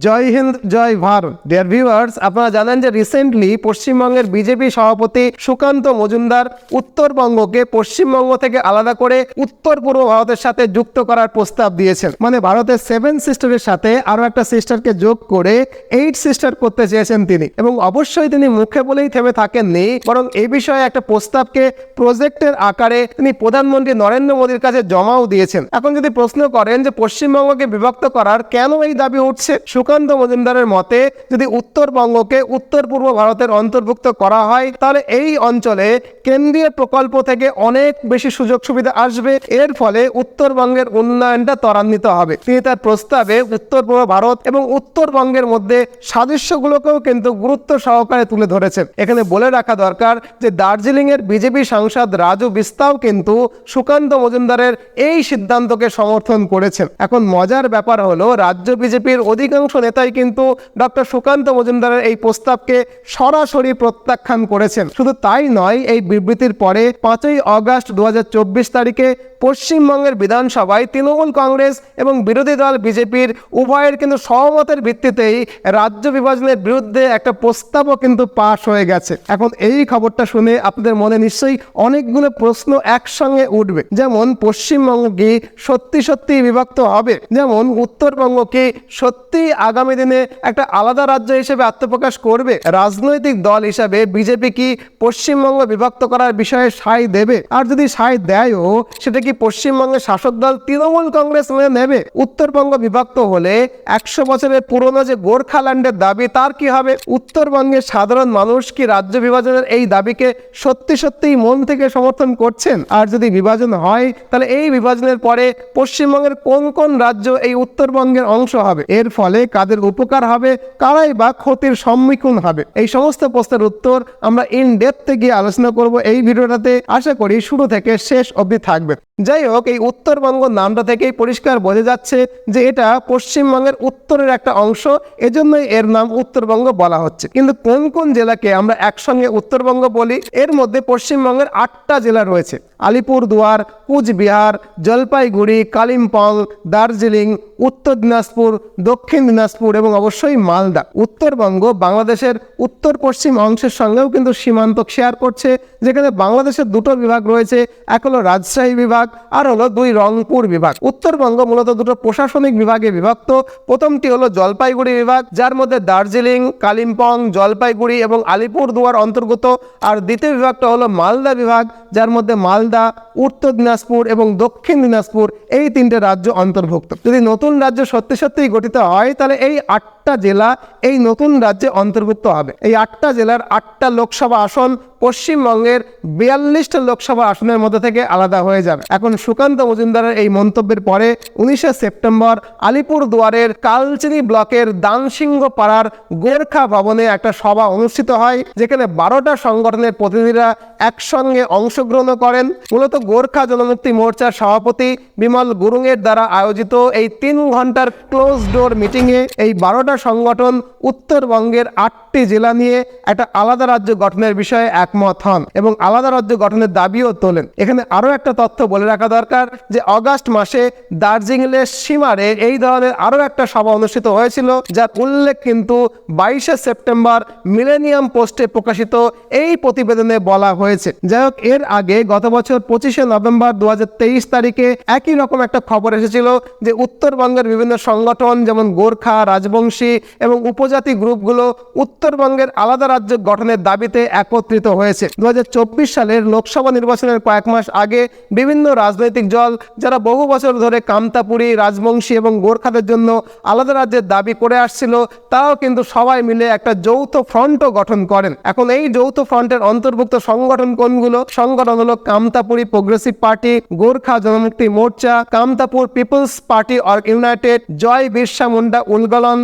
জয় হিন্দ, জয় Bharat. Dear viewers, আপনারা জানেন যে রিসেন্টলি পশ্চিমবঙ্গের বিজেপি সভাপতি সুকান্ত মজুমদার উত্তরবঙ্গকে পশ্চিমবঙ্গ থেকে আলাদা করে উত্তর পূর্ব ভারতের সাথে যুক্ত করার প্রস্তাব দিয়েছেন। মানে ভারতের 7 সিস্টারের সাথে আরো একটা সিস্টারকে যোগ করে 8 সিস্টার করতে চেয়েছেন তিনি। এবং অবশ্যই তিনি মুখে বলেই থেমে থাকেননি, বরং এই বিষয়ে একটা প্রস্তাবকে প্রজেক্টের আকারে তিনি প্রধানমন্ত্রী নরেন্দ্র মোদীর কাছে জমাও দিয়েছেন। এখন যদি প্রশ্ন করেন যে পশ্চিমবঙ্গকে বিভক্ত করার কেন এই দাবি উঠছে, সুকান্ত মজুমদারের মতে যদি উত্তরবঙ্গকে উত্তর পূর্ব ভারতের অন্তর্ভুক্ত করা হয় তাহলে এই অঞ্চলে কেন্দ্রীয় প্রকল্প থেকে অনেক বেশি সুযোগ সুবিধা আসবে। এর ফলে উত্তরবঙ্গের উন্নয়নটা ত্বরান্বিত হবে। তিনি তার প্রস্তাবে উত্তর পূর্ব ভারত এবং উত্তরবঙ্গের মধ্যে সাদৃশ্যগুলোকেও কিন্তু গুরুত্ব সহকারে তুলে ধরেছেন। এখানে বলে রাখা দরকার যে দার্জিলিং এর বিজেপি সাংসদ রাজু বিস্তাও কিন্তু সুকান্ত মজুমদারের এই সিদ্ধান্তকে সমর্থন করেছেন। এখন মজার ব্যাপার হলো রাজ্য বিজেপির অধিকাংশ নেতাই কিন্তু ডক্টর সুকান্ত মজুমদারের এই প্রস্তাবকে সরাসরি প্রত্যাখ্যান করেছেন। শুধু তাই নয়, এই বিবৃতির পরে 5ই আগস্ট 2024 তারিখে পশ্চিমবঙ্গের বিধানসভায় তৃণমূল কংগ্রেস এবং বিরোধী দল বিজেপির উভয়ের কিন্তু সহমতের ভিত্তিতেই রাজ্য বিভাজনের বিরুদ্ধে একটা প্রস্তাবও কিন্তু পাশ হয়ে গেছে। এখন এই খবরটা শুনে আপনাদের মনে নিশ্চয়ই অনেকগুলো প্রশ্ন একসঙ্গে উঠবে, যেমন পশ্চিমবঙ্গ কি সত্যি সত্যি বিভক্ত হবে, যেমন উত্তরবঙ্গ কি সত্যি আগামী দিনে একটা আলাদা রাজ্য হিসেবে আত্মপ্রকাশ করবে, রাজনৈতিক দল হিসাবে বিজেপি কি পশ্চিমবঙ্গ বিভক্ত করার বিষয়ে সায় দেবে, আর যদি সায় দেয়ও সেটা কি পশ্চিমবঙ্গের শাসক দল তৃণমূল কংগ্রেস মেনে নেবে? উত্তরবঙ্গ বিভক্ত হলে 100 বছরের পুরনো যে গোর্খাল্যান্ডের দাবি তার কি হবে? উত্তরবঙ্গের সাধারণ মানুষ কি রাজ্য বিভাজনের এই দাবিকে সত্যি সত্যিই মন থেকে সমর্থন করছেন? আর যদি বিভাজন হয় তাহলে এই বিভাজনের পরে পশ্চিমবঙ্গের কোন কোন রাজ্য এই উত্তরবঙ্গের অংশ হবে? এর ফলে কাদের উপকার হবে, কারাই বা ক্ষতির সম্মুখীন হবে? এই সমস্ত প্রশ্নের উত্তর আমরা ইন ডেপথে গিয়ে আলোচনা করব এই ভিডিওটাতে। আশা করি শুরু থেকে শেষ অবধি থাকবে। যাই হোক, এই উত্তরবঙ্গ নামটা থেকেই পরিষ্কার বোঝা যাচ্ছে যে এটা পশ্চিমবঙ্গের উত্তরের একটা অংশ, এজন্যই এর নাম উত্তরবঙ্গ বলা হচ্ছে। কিন্তু কোন কোন জেলাকে আমরা একসঙ্গে উত্তরবঙ্গ বলি? এর মধ্যে পশ্চিমবঙ্গের 8টা জেলা রয়েছে: আলিপুরদুয়ার, কুচবিহার, জলপাইগুড়ি, কালিম্পং, দার্জিলিং, উত্তর দিনাজপুর, দক্ষিণ দিনাজপুর এবং অবশ্যই মালদা। উত্তরবঙ্গ বাংলাদেশের উত্তর পশ্চিম অংশের সঙ্গেও কিন্তু সীমান্ত শেয়ার করছে, যেখানে বাংলাদেশের 2টো বিভাগ রয়েছে, এক হলো রাজশাহী বিভাগ আর হলো 2 রংপুর বিভাগ। উত্তরবঙ্গ মূলত 2টো প্রশাসনিক বিভাগে বিভক্ত। প্রথমটি হলো জলপাইগুড়ি বিভাগ, যার মধ্যে দার্জিলিং, কালিম্পং, জলপাইগুড়ি এবং আলিপুরদুয়ার অন্তর্গত, আর দ্বিতীয় বিভাগটা হলো মালদা বিভাগ, যার মধ্যে মালদা, উত্তর দিনাজপুর এবং দক্ষিণ দিনাজপুর এই 3টে রাজ্য অন্তর্ভুক্ত। যদি নতুন রাজ্য সত্যি সত্যিই গঠিত হয় তাহলে এই 8টা জেলা এই নতুন রাজ্যে অন্তর্ভুক্ত হবে। এই 8টা জেলার 8টা লোকসভা আসন পশ্চিমবঙ্গের 42টা লোকসভা আসনের মধ্যে থেকে আলাদা হয়ে যাবে। এখন সুকান্ত মজুমদারের এই মন্তব্যের পরে 19শে সেপ্টেম্বর আলিপুরদুয়ারের কালচিনি ব্লকের দানসিংহ পাড়ার গোর্খা ভবনে একটা সভা অনুষ্ঠিত হয়, যেখানে 12টা সংগঠনের প্রতিনিধিরা একসঙ্গে অংশগ্রহণ করেন। মূলত গোর্খা জনমুক্তি মোর্চার সভাপতি বিমল গুরুং এর দ্বারা আয়োজিত এই 3 ঘন্টার ক্লোজ ডোর মিটিংয়ে এই 12টা সংগঠন উত্তরবঙ্গের 8টি জেলা নিয়ে একটা আলাদা রাজ্য গঠনের বিষয়ে একমত হন এবং আলাদা রাজ্য গঠনের দাবিও তোলেন। এখানে আরো একটা তথ্য বলে রাখা দরকার যে আগস্ট মাসে দার্জিলিংয়ের সীমারে এই ধরনের আরো একটা সভা অনুষ্ঠিত হয়েছিল, যার উল্লেখ কিন্তু 22শে সেপ্টেম্বর মিলেনিয়াম পোস্টে প্রকাশিত এই প্রতিবেদনে বলা হয়েছে। যাই হোক, এর আগে গত বছর 25শে নভেম্বর 2023 তারিখে একই রকম একটা খবর এসেছিল যে উত্তরবঙ্গের বিভিন্ন সংগঠন যেমন গোর্খা, রাজবংশী এবং উপজাতি গ্রুপগুলো উত্তরবঙ্গের আলাদা রাজ্য গঠনের দাবিতে একত্রিত হয়েছে। 2024 সালের লোকসভা নির্বাচনের কয়েক মাস আগে বিভিন্ন রাজনৈতিক দল যারা বহু বছর ধরে কামতাপুরী, রাজবংশী এবং গোর্খাদের জন্য আলাদা রাজ্যের দাবি করে আসছিল, তারাও কিন্তু সবাই মিলে একটা যৌথ ফ্রন্টও গঠন করেন। এখন এই যৌথ ফ্রন্টের অন্তর্ভুক্ত সংগঠন কোনগুলো? সংগঠন হলো Kamtapuri progressive party, Gorkha Janmukti Morcha, Kamtapur peoples party or united, Jai Birsa Munda Ulgulan,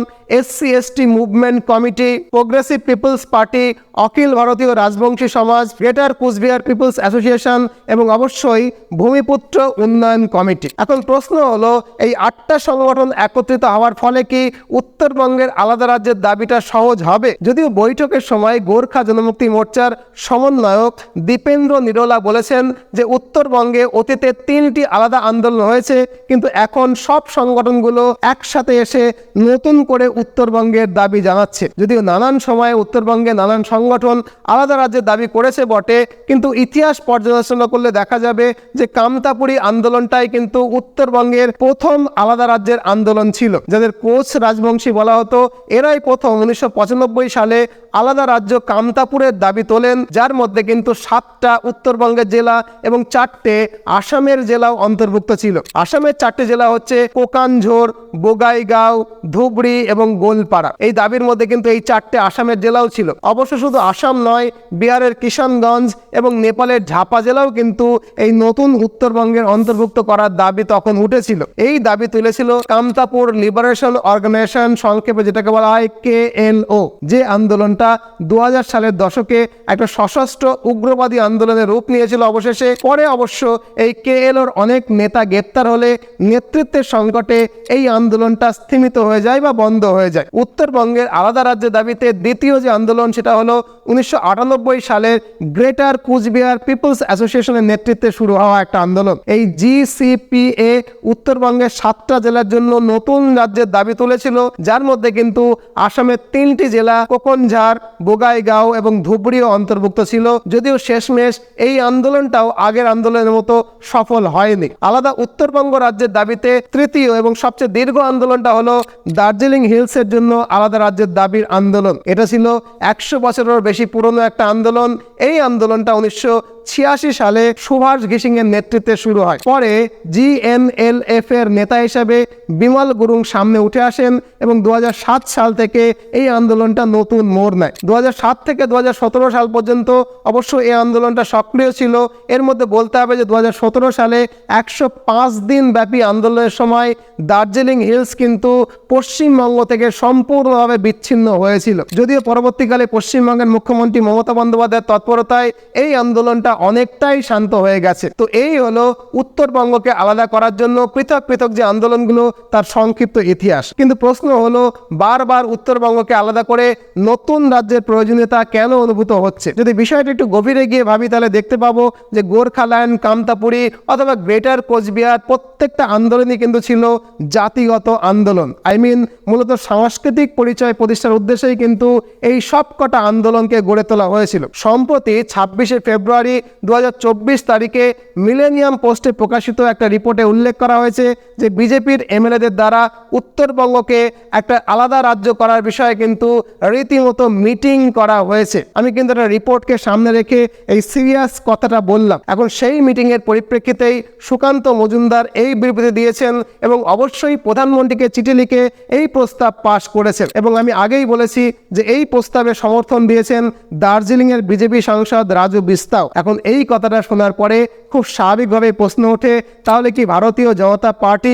SC/ST movement committee, progressive peoples party, Akhil Bharatiya Rajbanshi সমাজ, গ্রেটার কুচবিহার পিপলস অ্যাসোসিয়েশন এবং অবশ্যই ভূমিপুত্র উন্নয়ন কমিটি। এখন প্রশ্ন হলো, এই 8টা সংগঠন একত্রিত হওয়ার ফলে কি উত্তরবঙ্গের আলাদা রাজ্যের দাবিটা সহজ হবে? যদিও বৈঠকের সময় গোর্খা জনমুক্তি মোর্চার সমন্বয়ক দীপেন্দ্র নিরোলা বলেছেন যে উত্তরবঙ্গে অতীতে 3টি আলাদা আন্দোলন হয়েছে, কিন্তু এখন সব সংগঠনগুলো একসাথে এসে নতুন করে উত্তরবঙ্গের দাবি জানাচ্ছে। যদিও নানান সময়ে উত্তরবঙ্গে নানান সংগঠন আলাদা রাজ্যের দাবি করেছে বটে, কিন্তু ইতিহাস পর্যালোচনা করলে দেখা যাবে যে কামতাপুরী আন্দোলনটাই কিন্তু উত্তরবঙ্গের প্রথম আলাদা রাজ্যের আন্দোলন ছিল। যাদের কোচ রাজবংশী বলা হতো, এরাই প্রথম 1995 সালে আলাদা রাজ্য কামতাপুরের দাবি তোলেন, যার মধ্যে কিন্তু 7টা উত্তরবঙ্গের জেলা এবং 4টে আসামের জেলাও অন্তর্ভুক্ত ছিল। আসামের 4টে জেলা হচ্ছে কোকানঝোর, বোগাইগাঁও, ধুবড়ি এবং গোলপাড়া। এই দাবির মধ্যে কিন্তু এই 4টে আসামের জেলাও ছিল। অবশ্য শুধু আসাম নয়, বিহারের কিষানগঞ্জ এবং নেপালের ঝাপা জেলাও কিন্তু এই নতুন উত্তরবঙ্গের অন্তর্ভুক্ত করার দাবি তখন উঠেছিল। এই দাবি তুলেছিল কামতাপুর লিবারেশন অর্গানাইজেশন, সংক্ষেপে যেটাকে বলা হয় KLO, যে আন্দোলনটা 2000 সালের দশকে একটা সশস্ত্র উগ্রবাদী আন্দোলনের রূপ নিয়েছিল অবশেষে। পরে অবশ্য এই KLOর অনেক নেতা গ্রেপ্তার হলে নেতৃত্বের সংকটে এই আন্দোলনটা স্থিমিত হয়ে যায় বা বন্ধ হয়ে যায়। উত্তরবঙ্গের আলাদা রাজ্যের দাবিতে দ্বিতীয় যে আন্দোলন, সেটা হলো 1998 সালের গ্রেটার কুচবিহার পিপলস অ্যাসোসিয়েশনের নেতৃত্বে শুরু হওয়া একটা আন্দোলন। এই GCPA উত্তরবঙ্গের 7টা জেলার জন্য নতুন রাজ্যের দাবি তুলেছিল, যার মধ্যে কিন্তু আসামের 3টি জেলা কোকনঝাড়, বোগাইগাঁও এবং ধুবড়িও অন্তর্ভুক্ত ছিল। যদিও শেষমেশ এই আন্দোলনটাও আগের আন্দোলনের মতো সফল হয়নি। আলাদা উত্তরবঙ্গ রাজ্যের দাবিতে তৃতীয় এবং সবচেয়ে দীর্ঘ আন্দোলনটা হলো দার্জিলিং হিলসের জন্য আলাদা রাজ্যের দাবির আন্দোলন। এটা ছিল 100 বছরের বেশি পুরনো একটা আন্দোলন। এই আন্দোলনটা 1986 সালে সুভাষ ঘিসিং এর নেতৃত্বে শুরু হয়। পরে GNLF এর নেতা হিসেবে বিমল গুরুং সামনে উঠে আসেন এবং 2007 সাল থেকে এই আন্দোলনটা নতুন মোড় নেয়। 2007 থেকে 2017 সাল পর্যন্ত অবশ্য এই আন্দোলনটা সক্রিয় ছিল। এর মধ্যে বলতে হবে যে 2017 সালে 105 দিন ব্যাপী আন্দোলনের সময় দার্জিলিং হিলস কিন্তু পশ্চিমবঙ্গ থেকে সম্পূর্ণভাবে বিচ্ছিন্ন হয়েছিল। যদিও পরবর্তীকালে পশ্চিমবঙ্গের মুখ্যমন্ত্রী মমতা বন্দ্যোপাধ্যায়ের তৎপরতায় এই আন্দোলনটা অনেকটাই শান্ত হয়ে গেছে। তো এই হলো উত্তরবঙ্গকে আলাদা করার জন্য পৃথক পৃথক যে আন্দোলনগুলো, তার সংক্ষিপ্ত ইতিহাস। কিন্তু প্রশ্ন হলো, বারবার উত্তরবঙ্গকে আলাদা করে নতুন রাজ্যের প্রয়োজনীয়তা কেন অনুভূত হচ্ছে? যদি বিষয়টা একটু গভীরে গিয়ে ভাবি, তাহলে দেখতে পাবো যে গোর্খাল্যান্ড, কামতাপুরী অথবা গ্রেটার কোচবিহার, প্রত্যেকটা আন্দোলনই কিন্তু ছিল জাতিগত আন্দোলন। মূলত সাংস্কৃতিক পরিচয় প্রতিষ্ঠার উদ্দেশ্যেই কিন্তু এই সব কটা আন্দোলনকে গড়ে তোলা হয়েছিল। সম্প্রতি 26শে ফেব্রুয়ারি 2024 তারিখে মিলেনিয়াম পোস্টে প্রকাশিত একটা রিপোর্টে উল্লেখ করা হয়েছে যে বিজেপির MLA-দের দ্বারা উত্তরবঙ্গকে একটা আলাদা রাজ্য করার বিষয়ে কিন্তু রীতিমতো মিটিং করা হয়েছে। আমি কিন্তু একটা রিপোর্টকে সামনে রেখে এই সিরিয়াস কথাটা বললাম। এখন সেই মিটিংয়ের পরিপ্রেক্ষিতেই সুকান্ত মজুমদার এই বিবৃতি দিয়েছেন এবং অবশ্যই প্রধানমন্ত্রীকে চিঠি লিখে এই প্রস্তাব পাশ করেছেন। এবং আমি আগেই বলেছি যে এই প্রস্তাবে সমর্থন দিয়েছেন দার্জিলিংয়ের বিজেপি সাংসদ রাজু বিস্তাও। এখন এই কথাটা শোনার পরে খুব স্বাভাবিকভাবে প্রশ্ন ওঠে, তাহলে কি ভারতীয় জনতা পার্টি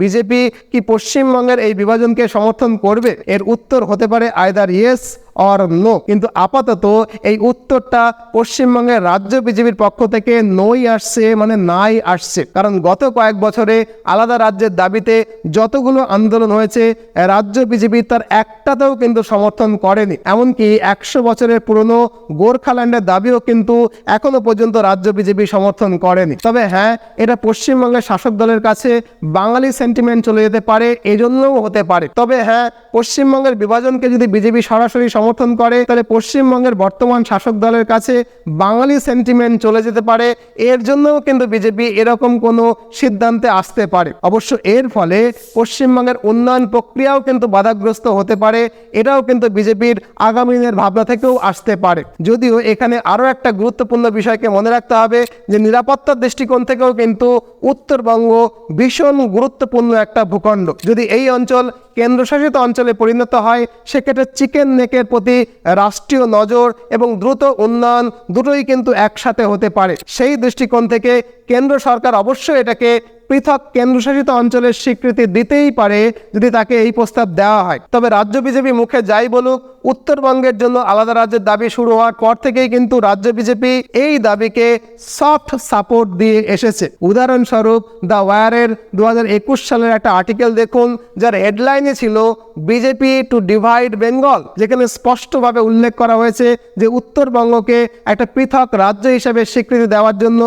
বিজেপি কি পশ্চিমবঙ্গের এই বিভাজনকে সমর্থন করবে? এর উত্তর হতে পারে আইদার ইয়েস অর নো। কিন্তু আপাতত এই উত্তরটা পশ্চিমবঙ্গের রাজ্য বিজেপির পক্ষ থেকে নই আসছে, মানে নাই আসছে। কারণ গত কয়েক বছরে আলাদা রাজ্যের দাবিতে যতগুলো আন্দোলন হয়েছে, রাজ্য বিজেপি তার একটাতেও কিন্তু সমর্থন করেনি। এমনকি 100 বছরের পুরনো গোর্খাল্যান্ডের দাবিও কিন্তু এখনো পর্যন্ত রাজ্য বিজেপি সমর্থন করেনি। তবে হ্যাঁ, এটা পশ্চিমবঙ্গের শাসক দলের কাছে বাঙালি সেন্টিমেন্ট চলে যেতে পারে, এজন্যও হতে পারে। তবে হ্যাঁ, পশ্চিমবঙ্গের বিভাজনকে যদি বিজেপি সরাসরি সমর্থন করে, তাহলে পশ্চিমবঙ্গের বর্তমান শাসক দলের কাছে বাঙালি সেন্টিমেন্ট চলে যেতে পারে। এর জন্যও কিন্তু বিজেপি এরকম কোনো সিদ্ধান্তে আসতে পারে। অবশ্য এর ফলে পশ্চিমবঙ্গের উন্নয়ন প্রক্রিয়াও কিন্তু বাধাগ্রস্ত হতে পারে। এটাও কিন্তু বিজেপির আগামী দিনের ভাবনা থেকেও আসতে পারে। যদিও এখানে আরও একটা গুরুত্বপূর্ণ বিষয়কে মনে রাখতে হবে যে নিরাপত্তার দৃষ্টিকোণ থেকেও কিন্তু উত্তরবঙ্গ ভীষণ গুরুত্বপূর্ণ একটা ভূখণ্ড। যদি এই অঞ্চল কেন্দ্রশাসিত অঞ্চলে পরিণত হয়, সেক্ষেত্রে চিকেন নেকের প্রতি রাষ্ট্রীয় নজর এবং দ্রুত উন্নয়ন দুটোই কিন্তু একসাথে হতে পারে। সেই দৃষ্টিকোণ থেকে কেন্দ্র সরকার অবশ্যই এটাকে পৃথক কেন্দ্রশাসিত অঞ্চলের স্বীকৃতি দিতেই পারে যদি তাকে এই প্রস্তাব দেওয়া হয়। তবে রাজ্য বিজেপি মুখে যাই বলুক, উত্তরবঙ্গের জন্য আলাদা রাজ্যের দাবি শুরু হওয়ার পর থেকেই কিন্তু রাজ্য বিজেপি এই দাবিকে সফট সাপোর্ট দিয়ে এসেছে। উদাহরণস্বরূপ দ্য ওয়ারের 2021 সালের একটা আর্টিকেল দেখুন, যার হেডলাইনে ছিল বিজেপি টু ডিভাইড বেঙ্গল, যেখানে স্পষ্টভাবে উল্লেখ করা হয়েছে যে উত্তরবঙ্গকে একটা পৃথক রাজ্য হিসেবে স্বীকৃতি দেওয়ার জন্য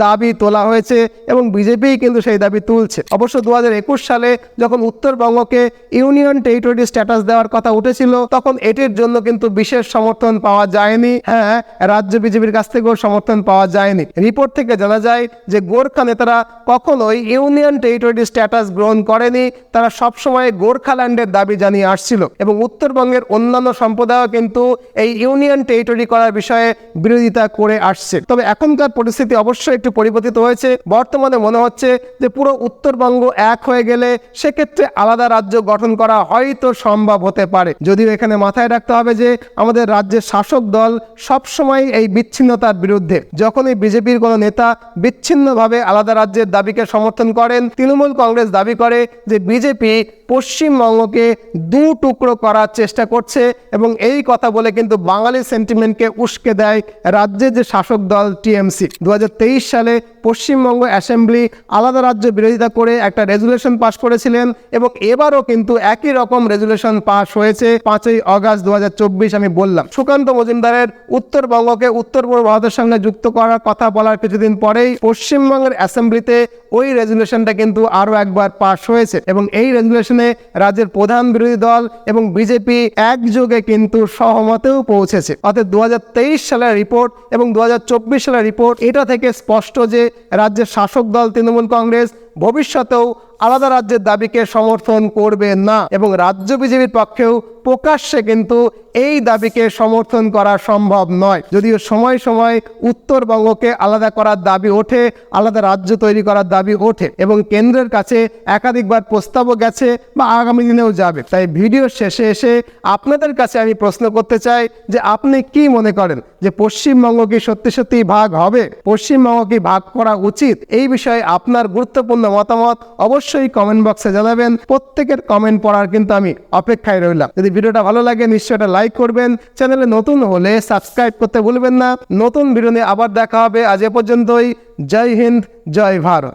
দাবি তোলা হয়েছে এবং বিজেপি কিন্তু সেই দাবি তুলছে। অবশ্য 2021 সালে যখন উত্তরবঙ্গকে ইউনিয়ন টেরিটরি স্ট্যাটাস দেওয়ার কথা উঠেছিল তখন এটির জন্য কিন্তু বিশেষ সমর্থন পাওয়া যায়নি। হ্যাঁ, রাজ্য বিজেপির কাছ থেকেও সমর্থন পাওয়া যায়নি। রিপোর্ট থেকে জানা যায় যে গোর্খা নেতারা কখনোই ইউনিয়ন টেরিটরি স্ট্যাটাস গ্রহণ করেনি, তারা সবসময় গোর্খাল্যান্ডের দাবি জানিয়ে আসছিল এবং উত্তরবঙ্গের অন্যান্য সম্প্রদায়ও কিন্তু এই ইউনিয়ন টেরিটরি করার বিষয়ে বিরোধিতা করে আসছে। তবে এখনকার পরিস্থিতি অবশ্যই একটু পরিবর্তিত হয়েছে। বর্তমানে মনে হচ্ছে যে পুরো উত্তরবঙ্গ এক হয়ে গেলে সেক্ষেত্রে আলাদা রাজ্য গঠন করা হয়তো সম্ভব হতে পারে। যদিও এখানে মাথায় রাখতে হবে যে আমাদের রাজ্যের শাসক দল সবসময় এই বিচ্ছিন্নতার বিরুদ্ধে। যখনই বিজেপির কোনো নেতা বিচ্ছিন্নভাবে আলাদা রাজ্যের দাবিকে সমর্থন করেন, তৃণমূল কংগ্রেস দাবি করে যে বিজেপি পশ্চিমবঙ্গকে দু টুকরো করার চেষ্টা করছে এবং এই কথা বলে কিন্তু বাঙালি সেন্টিমেন্টকে উস্কে দেয় রাজ্যের যে শাসক দল টিএমসি। 2023 সালে পশ্চিমবঙ্গ অ্যাসেম্বলি আলাদা রাজ্য বিরোধিতা করে একটা রেজুলেশন পাশ করেছিলেন এবং এবারও কিন্তু একই রকম রেজুলেশন পাশ হয়েছে 5ই অগাস্ট 2024। আমি বললাম সুকান্ত মজুমদারের উত্তরবঙ্গকে উত্তর পূর্ব ভারতের সঙ্গে যুক্ত করার কথা বলার কিছুদিন পরেই পশ্চিমবঙ্গের অ্যাসেম্বলিতে ওই রেজুলেশনটা কিন্তু আরও একবার পাশ হয়েছে এবং এই রেজুলেশনে রাজ্যের প্রধান বিরোধী দল এবং বিজেপি একযোগে কিন্তু সহমতেও পৌঁছেছে। অর্থাৎ 2023 সালের রিপোর্ট এবং 2024 সালের রিপোর্ট এটা থেকে স্পষ্ট যে রাজ্যের শাসক দল তৃণমূল কংগ্রেস ভবিষ্যতেও আলাদা রাজ্যের দাবিকে সমর্থন করবে না এবং রাজ্য বিজেপির পক্ষেও প্রকাশ্যে কিন্তু এই দাবিকে সমর্থন করা সম্ভব নয়। যদিও সময় সময় উত্তরবঙ্গকে আলাদা করার দাবি ওঠে, আলাদা রাজ্য তৈরি করার দাবি ওঠে এবং কেন্দ্রের কাছে একাধিকবার প্রস্তাবও গেছে বা আগামী দিনেও যাবে। তাই ভিডিওর শেষে এসে আপনাদের কাছে আমি প্রশ্ন করতে চাই যে আপনি কি মনে করেন যে পশ্চিমবঙ্গ কি সত্যি সত্যি ভাগ হবে? পশ্চিমবঙ্গ কি ভাগ করা উচিত? এই বিষয়ে আপনার গুরুত্বপূর্ণ মতামত অবশ্যই কমেন্ট বক্সে জানাবেন। প্রত্যেকের কমেন্ট পড়ার কিন্তু আমি অপেক্ষায় রইলাম। যদি ভিডিওটা ভালো লাগে নিশ্চয়ই এটা লাইক করবেন, চ্যানেলে নতুন হলে সাবস্ক্রাইব করতে ভুলবেন না। নতুন ভিডিও নিয়ে আবার দেখা হবে। আজ এ পর্যন্তই। জয় হিন্দ, জয় ভারত।